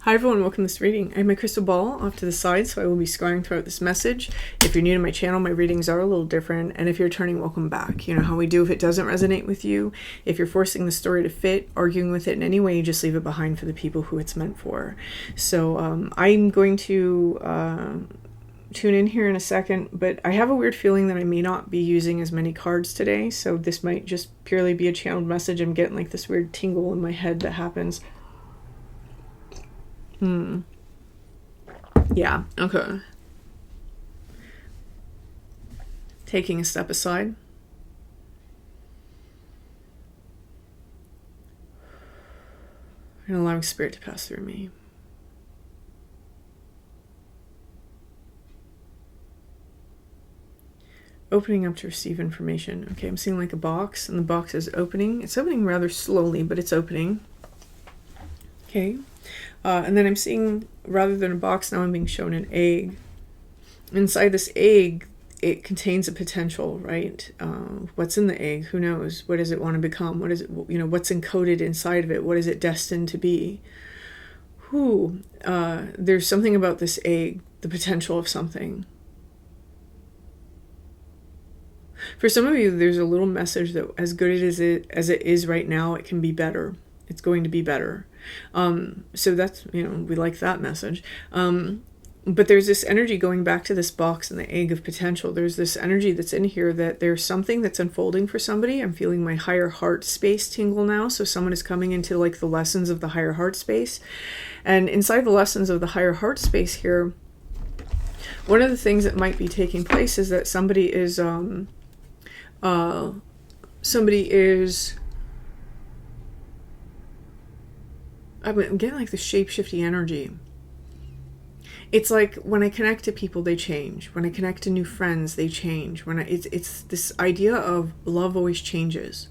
Hi everyone, welcome to this reading. I have my crystal ball off to the side, so I will be scrying throughout this message. If you're new to my channel, my readings are a little different, and if you're turning, welcome back. You know how we do if it doesn't resonate with you. If you're forcing the story to fit, arguing with it in any way, you just leave it behind for the people who it's meant for. So I'm going to tune in here in a second, but I have a weird feeling that I may not be using as many cards today, so this might just purely be a channeled message. I'm getting like this weird tingle in my head that happens. Yeah, okay. Taking a step aside. And allowing spirit to pass through me. Opening up to receive information. Okay, I'm seeing like a box, and the box is opening. It's opening rather slowly, but it's opening. Okay. And then I'm seeing, rather than a box, now I'm being shown an egg. Inside this egg, it contains a potential, right? What's in the egg? Who knows? What does it want to become? What is it, what's encoded inside of it? What is it destined to be? There's something about this egg, the potential of something. For some of you, there's a little message that as good as it is right now, it can be better. It's going to be better. So that's, we like that message. But there's this energy going back to this box and the egg of potential. There's this energy that's in here that there's something that's unfolding for somebody. I'm feeling my higher heart space tingle now. So someone is coming into like the lessons of the higher heart space. And inside the lessons of the higher heart space here, one of the things that might be taking place is that somebody is, I'm getting like the shape-shifty energy. It's like when I connect to people, they change. When I connect to new friends, they change. It's this idea of love always changes.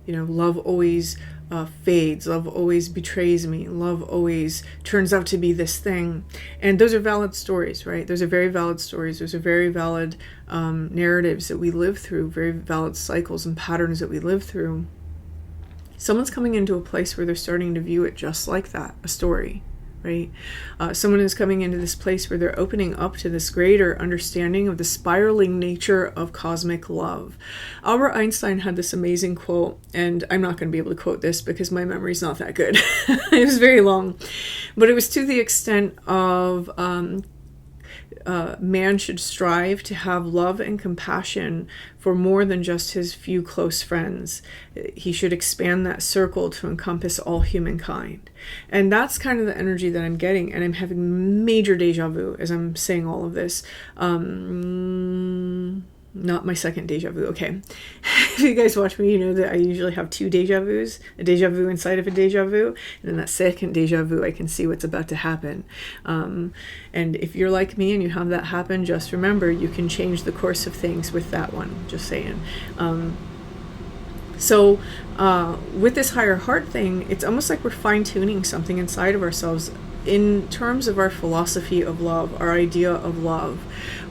Love always fades. Love always betrays me. Love always turns out to be this thing. And those are valid stories, right? Those are very valid stories. Those are very valid narratives that we live through, very valid cycles and patterns that we live through. Someone's coming into a place where they're starting to view it just like that, a story, right? Someone is coming into this place where they're opening up to this greater understanding of the spiraling nature of cosmic love. Albert Einstein had this amazing quote, and I'm not going to be able to quote this because my memory's not that good. It was very long, but it was to the extent of man should strive to have love and compassion for more than just his few close friends. He should expand that circle to encompass all humankind. And that's kind of the energy that I'm getting, and I'm having major deja vu as I'm saying all of this. Not my second deja vu. Okay. If you guys watch me, you know that I usually have two deja vus, a deja vu inside of a deja vu, and in that second deja vu, I can see what's about to happen. And if you're like me and you have that happen, just remember you can change the course of things with that one. Just saying. So with this higher heart thing, it's almost like we're fine-tuning something inside of ourselves in terms of our philosophy of love, our idea of love,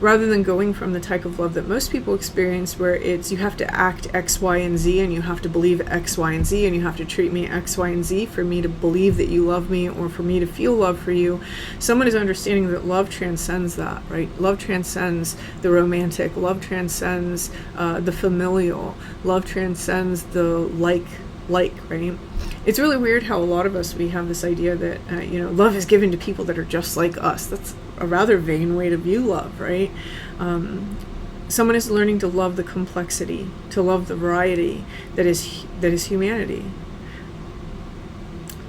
rather than going from the type of love that most people experience where it's you have to act X, Y, and Z, and you have to believe X, Y, and Z, and you have to treat me X, Y, and Z for me to believe that you love me or for me to feel love for you. Someone is understanding that love transcends that, right? Love transcends the romantic. Love transcends the familial. Love transcends the like, right? It's really weird how a lot of us, we have this idea that, love is given to people that are just like us. That's a rather vain way to view love, right? Someone is learning to love the complexity, to love the variety that is humanity.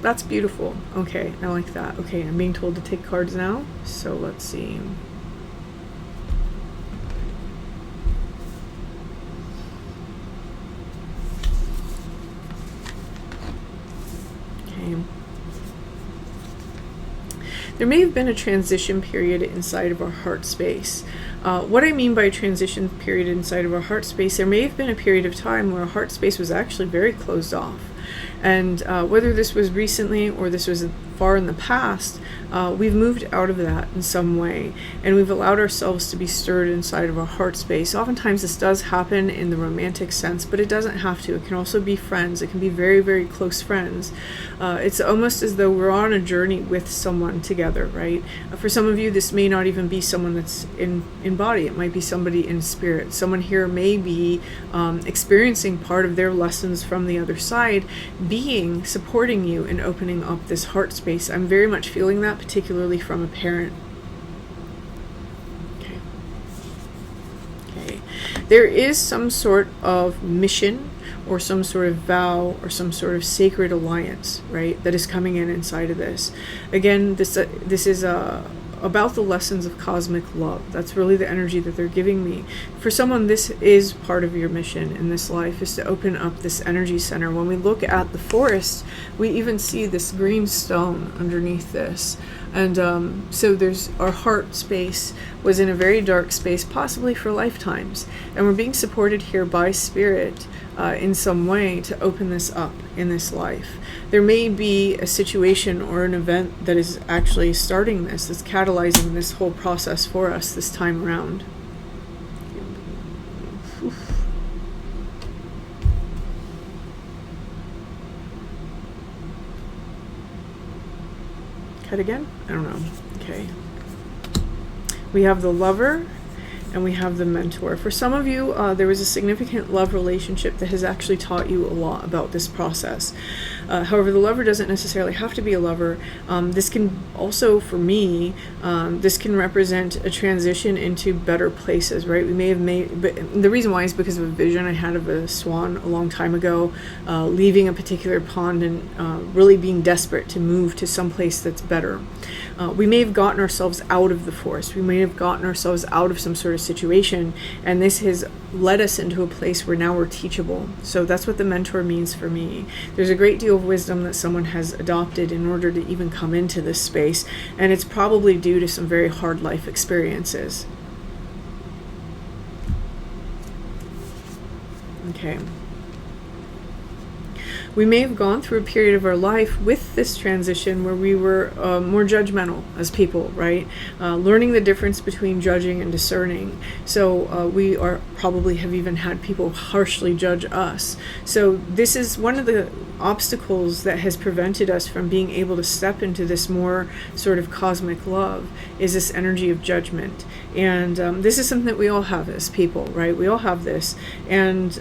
That's beautiful. Okay, I like that. Okay, I'm being told to take cards now, so let's see. There may have been a transition period inside of our heart space. What I mean by a transition period inside of our heart space, there may have been a period of time where our heart space was actually very closed off. And whether this was recently or this was far in the past, we've moved out of that in some way, and we've allowed ourselves to be stirred inside of our heart space. Oftentimes this does happen in the romantic sense, but it doesn't have to. It can also be friends. It can be very, very close friends. It's almost as though we're on a journey with someone together, right? For some of you, this may not even be someone that's in body. It might be somebody in spirit. Someone here may be experiencing part of their lessons from the other side, supporting you in opening up this heart space. I'm very much feeling that, particularly from a parent. Okay. There is some sort of mission or some sort of vow or some sort of sacred alliance, right, that is coming inside of this. Again, this is about the lessons of cosmic love. That's really the energy that they're giving me. For someone, this is part of your mission in this life, is to open up this energy center. When we look at the forest, we even see this green stone underneath this. And so there's our heart space was in a very dark space, possibly for lifetimes. And we're being supported here by spirit in some way to open this up in this life. There may be a situation or an event that is actually starting this, that's catalyzing this whole process for us this time around. Cut again? I don't know. Okay. We have the lover and we have the mentor. For some of you, there was a significant love relationship that has actually taught you a lot about this process. However, the lover doesn't necessarily have to be a lover. This can also, for me, this can represent a transition into better places, right? We may have made, but the reason why is because of a vision I had of a swan a long time ago, leaving a particular pond and really being desperate to move to some place that's better. We may have gotten ourselves out of the forest. We may have gotten ourselves out of some sort of situation, and this has led us into a place where now we're teachable. So that's what the mentor means for me. There's a great deal of wisdom that someone has adopted in order to even come into this space, and it's probably due to some very hard life experiences. Okay. We may have gone through a period of our life with this transition where we were more judgmental as people, right? Learning the difference between judging and discerning. So we probably have even had people harshly judge us. So this is one of the obstacles that has prevented us from being able to step into this more sort of cosmic love, is this energy of judgment. And this is something that we all have as people, right? We all have this. And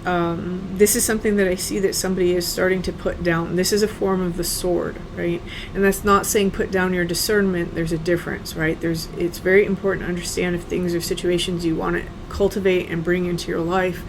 this is something that I see that somebody is starting to put down. This is a form of the sword, right? And that's not saying put down your discernment. There's a difference, right? It's very important to understand if things or situations you want to cultivate and bring into your life,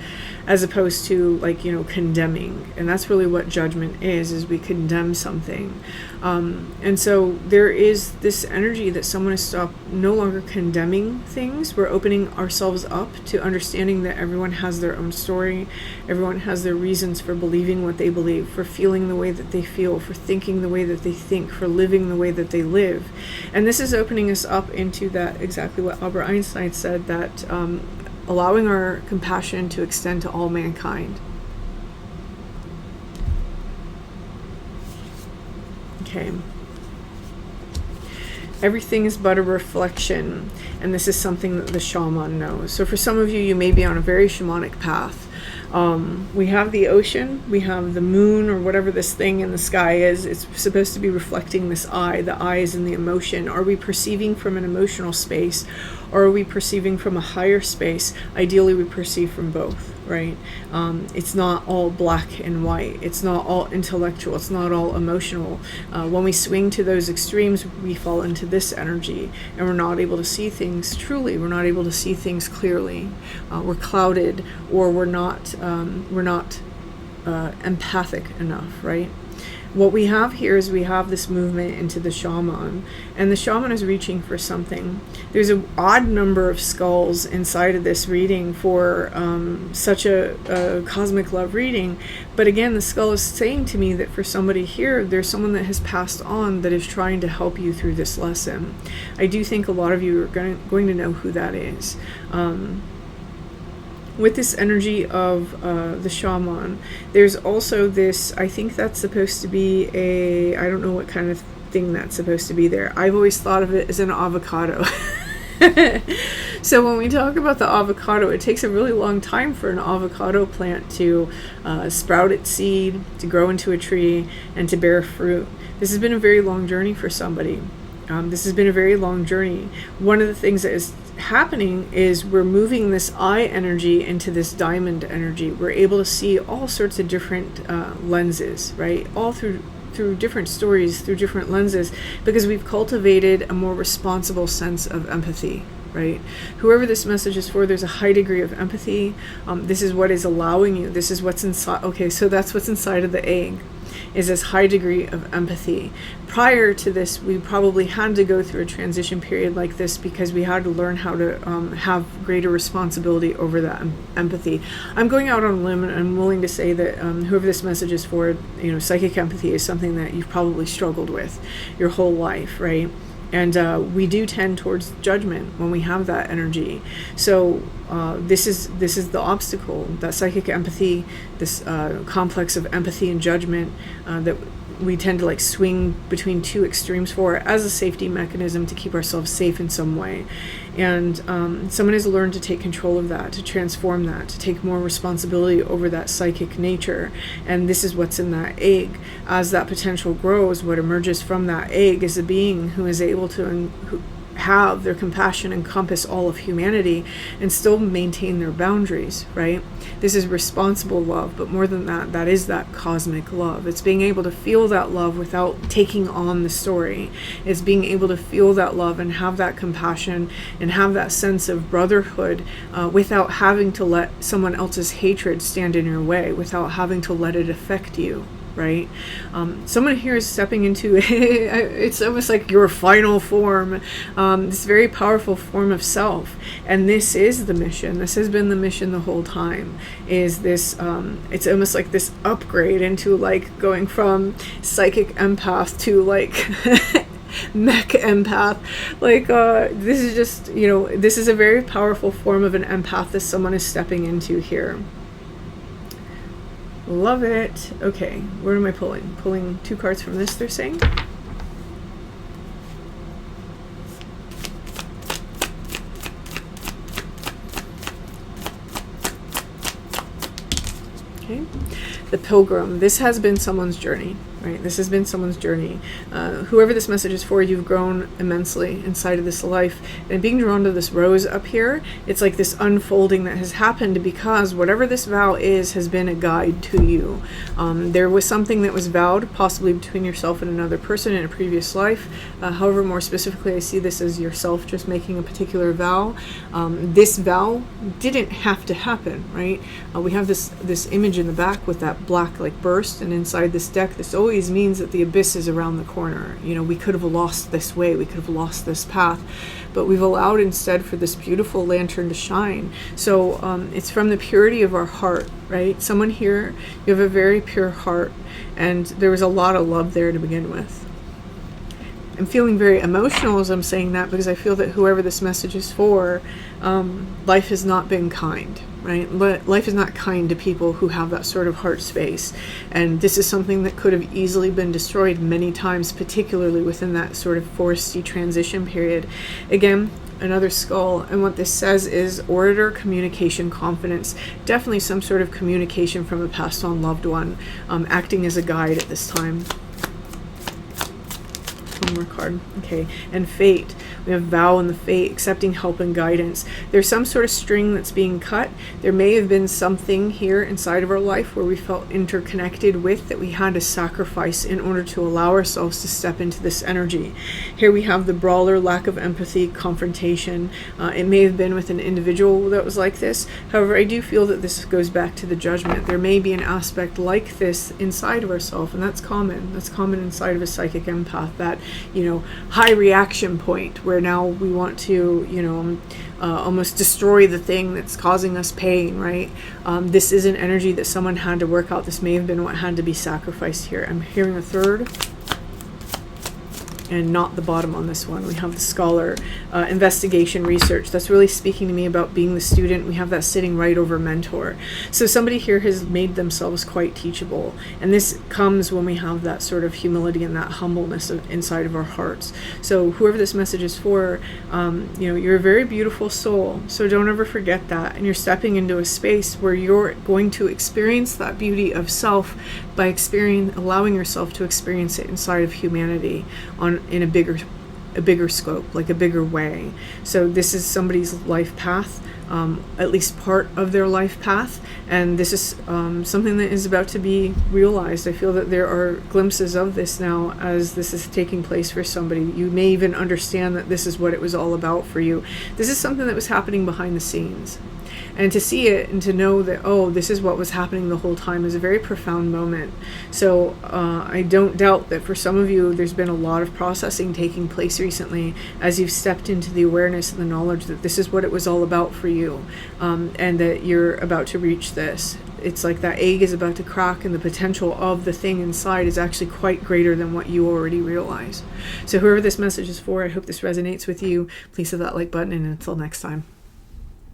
as opposed to, like, condemning. And that's really what judgment is we condemn something. And so there is this energy that someone has stopped no longer condemning things. We're opening ourselves up to understanding that everyone has their own story. Everyone has their reasons for believing what they believe, for feeling the way that they feel, for thinking the way that they think, for living the way that they live. And this is opening us up into that, exactly what Albert Einstein said, that allowing our compassion to extend to all mankind. Okay. Everything is but a reflection, and this is something that the shaman knows. So for some of you, you may be on a very shamanic path. We have the ocean, we have the moon, or whatever this thing in the sky is. It's supposed to be reflecting this eye. The eye is in the emotion. Are we perceiving from an emotional space, or are we perceiving from a higher space? Ideally, we perceive from both, right? It's not all black and white. It's not all intellectual. It's not all emotional. When we swing to those extremes, we fall into this energy, and we're not able to see things truly. We're not able to see things clearly. We're clouded, or we're not empathic enough, right? What we have here is we have this movement into the shaman, and the shaman is reaching for something. There's an odd number of skulls inside of this reading for such a cosmic love reading, but again, the skull is saying to me that for somebody here, there's someone that has passed on that is trying to help you through this lesson. I do think a lot of you are going to know who that is. With this energy of the shaman, there's also this, I think that's supposed to be I don't know what kind of thing that's supposed to be there. I've always thought of it as an avocado. So when we talk about the avocado, it takes a really long time for an avocado plant to sprout its seed, to grow into a tree, and to bear fruit. This has been a very long journey for somebody. This has been a very long journey. One of the things that is happening is we're moving this eye energy into this diamond energy. We're able to see all sorts of different lenses, right? All through different stories, through different lenses, because we've cultivated a more responsible sense of empathy, right? Whoever this message is for, there's a high degree of empathy. This is what is allowing you. This is what's inside. Okay, so that's what's inside of the egg, is this high degree of empathy. Prior to this, we probably had to go through a transition period like this because we had to learn how to have greater responsibility over that empathy. I'm going out on a limb, and I'm willing to say that whoever this message is for, psychic empathy is something that you've probably struggled with your whole life, right? And we do tend towards judgment when we have that energy. So this is the obstacle, that psychic empathy, this complex of empathy and judgment that we tend to swing between two extremes for as a safety mechanism to keep ourselves safe in some way. And someone has learned to take control of that, to transform that, to take more responsibility over that psychic nature. And this is what's in that egg. As that potential grows, what emerges from that egg is a being who is able to have their compassion encompass all of humanity and still maintain their boundaries, right? This is responsible love, but more than that, that is that cosmic love. It's being able to feel that love without taking on the story. It's being able to feel that love and have that compassion and have that sense of brotherhood without having to let someone else's hatred stand in your way, without having to let it affect you. Right? Someone here is stepping into it's almost like your final form, this very powerful form of self. And this is the mission. This has been the mission the whole time, is this it's almost like this upgrade into going from psychic empath to mech empath. This is just, this is a very powerful form of an empath that someone is stepping into here. Love it. Okay, what am I pulling? Pulling 2 cards from this, they're saying? Okay. The Pilgrim. This has been someone's journey, right? This has been someone's journey. Whoever this message is for, you've grown immensely inside of this life. And being drawn to this rose up here, it's like this unfolding that has happened because whatever this vow is has been a guide to you. There was something that was vowed, possibly between yourself and another person in a previous life. However, more specifically, I see this as yourself just making a particular vow. This vow didn't have to happen, right? We have this image in the back with that black burst, and inside this deck, this always means that the abyss is around the corner. We could have lost this way, we could have lost this path, but we've allowed instead for this beautiful lantern to shine. So it's from the purity of our heart, right? Someone here, you have a very pure heart, and there was a lot of love there to begin with. I'm feeling very emotional as I'm saying that because I feel that whoever this message is for, life has not been kind, right? Life is not kind to people who have that sort of heart space. And this is something that could have easily been destroyed many times, particularly within that sort of foresty transition period. Again, another skull, and what this says is orator, communication, confidence. Definitely some sort of communication from a passed on loved one, acting as a guide at this time. One more card. Okay. And fate. We have vow and the fate, accepting help and guidance. There's some sort of string that's being cut. There may have been something here inside of our life where we felt interconnected with that we had to sacrifice in order to allow ourselves to step into this energy. Here we have the brawler, lack of empathy, confrontation. It may have been with an individual that was like this. However, I do feel that this goes back to the judgment. There may be an aspect like this inside of ourselves, and that's common. That's common inside of a psychic empath, that, high reaction point where now we want to, almost destroy the thing that's causing us pain, right? This is an energy that someone had to work out. This may have been what had to be sacrificed here. I'm hearing a third. and not the bottom on this one. We have the scholar, investigation, research. That's really speaking to me about being the student. We have that sitting right over mentor. So somebody here has made themselves quite teachable. And this comes when we have that sort of humility and that humbleness inside of our hearts. So whoever this message is for, you're a very beautiful soul. So don't ever forget that. And you're stepping into a space where you're going to experience that beauty of self by allowing yourself to experience it inside of humanity in a bigger scope, like a bigger way. So this is somebody's life path, at least part of their life path, and this is something that is about to be realized. I feel that there are glimpses of this now as this is taking place for somebody. You may even understand that this is what it was all about for you. This is something that was happening behind the scenes. And to see it and to know that, oh, this is what was happening the whole time is a very profound moment. So I don't doubt that for some of you, there's been a lot of processing taking place recently as you've stepped into the awareness and the knowledge that this is what it was all about for you, and that you're about to reach this. It's like that egg is about to crack, and the potential of the thing inside is actually quite greater than what you already realize. So whoever this message is for, I hope this resonates with you. Please hit that like button, and until next time.